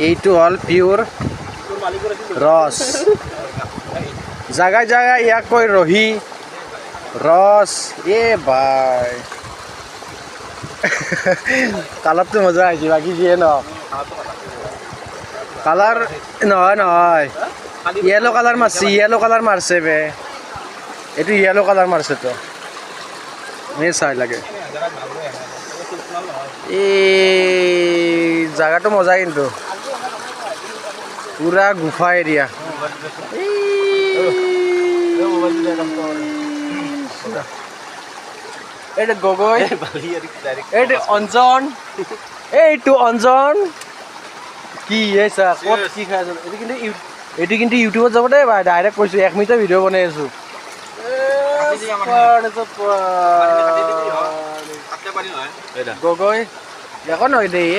এইটো হল পিওর রস জায়গায় জায়গায় ইয়াক কয় রহি রস এ ভাই কালারটো মজা আহিছে বাকি যিয়ে ন কালার নহয় নহয় ইয়েলো কালার মারছে বে এটু ইয়েলো কালার মারছে তো মেয়ে চাই লাগে এই জায়গাটা মজা কিন্তু পুরা গুফা এরিয়া এটা গগৈ এটা অঞ্জন এইটো অঞ্জন কি এইছা কত কি খাই আছে এটো কিন্তু ইউটিউবত যাব দেই ভাই ডাইরেক্ট কৈছো 1 মিনিটৰ ভিডিও বনাই আছো গগৈ দেখো নহয় দেই